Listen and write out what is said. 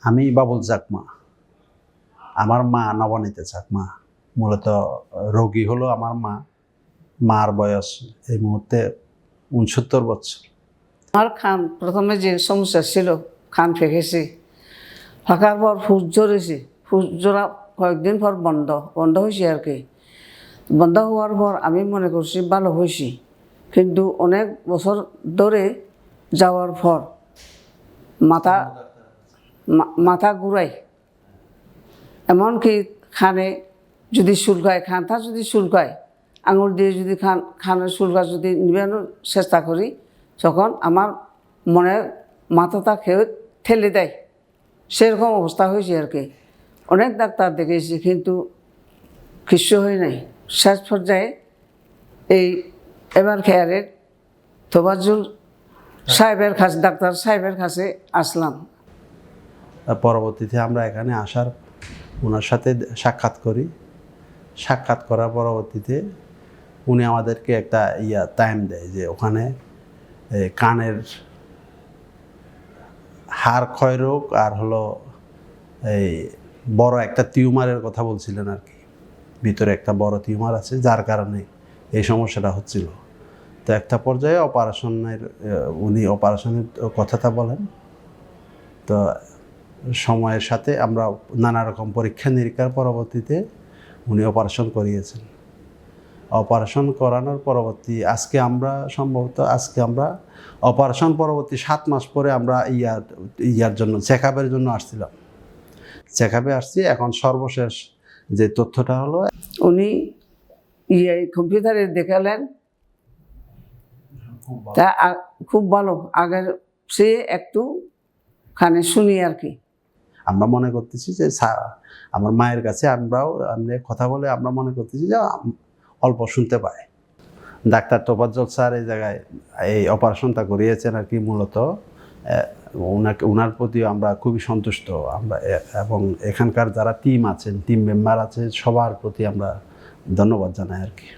আমি বাবুল চাকমা, আমার মা নবনীতা চাকমা। মূলত রোগী হলো আমার মা। মার বয়স এই মুহূর্তে 69 বছর। আমার খান প্রথমে যে সমস্যা ছিল, খান ফেঁকেছে, ফাঁকার পর ফুস জড়েছে, ফুস জোড়া কয়েকদিন পর বন্ধ হয়েছে আর কি। বন্ধ হওয়ার পর আমি মনে করছি ভালো হয়েছি, কিন্তু অনেক বছর ধরে যাওয়ার পর মাথা ঘুরাই, এমনকি খানে যদি চুলকায়, খানটা যদি চুলকায়, আঙুল দিয়ে যদি খানের চুলকা যদি নিবানোর চেষ্টা করি, তখন আমার মনের মাথাটা খেয়ে ঠেলে দেয়। সেরকম অবস্থা হয়েছে আর কি। অনেক ডাক্তার দেখেছি, কিন্তু কিছু হয় নাই। শেষ পর্যায়ে এই এবার কেয়ারের তোফাজ্জল সাহেবের কাছে, ডাক্তার সাহেবের কাছে আসলাম। পরবর্তীতে আমরা এখানে আসার ওনার সাথে সাক্ষাৎ করি। সাক্ষাৎ করার পরবর্তীতে উনি আমাদেরকে একটা টাইম দেয় যে ওখানে কানের হাড় ক্ষয় রোগ আর হলো এই বড় একটা টিউমারের কথা বলছিলেন আর কি। ভিতরে একটা বড় টিউমার আছে, যার কারণে এই সমস্যাটা হচ্ছিল। তো একটা পর্যায়ে উনি অপারেশনের কথাটা বলেন। তো সময়ের সাথে আমরা নানা রকম পরীক্ষা নিরীক্ষার পরবর্তীতে উনি অপারেশন করিয়েছেন। অপারেশন করানোর পরবর্তী আজকে আমরা অপারেশন পরবর্তী 7 মাস পরে আমরা ইয়ার জন্য চেকআপের জন্য আসছিলাম। চেকআপে আসছি। এখন সর্বশেষ যে তথ্যটা হলো, উনি কম্পিউটারে দেখালেন, তা খুব ভালো, আগের সে একটু খানে শুনি আর কি। আমরা মনে করতেছি যে আমার মায়ের কাছে আমরা কথা বলে আমরা মনে করতেছি যে অল্প শুনতে পায়। ডাক্তার তোফাজ্জল স্যার এই জায়গায় এই অপারেশনটা করিয়েছেন আর কি। মূলত ওনার প্রতিও আমরা খুবই সন্তুষ্ট আমরা, এবং এখানকার যারা টিম মেম্বার আছে সবার প্রতি আমরা ধন্যবাদ জানাই আর কি।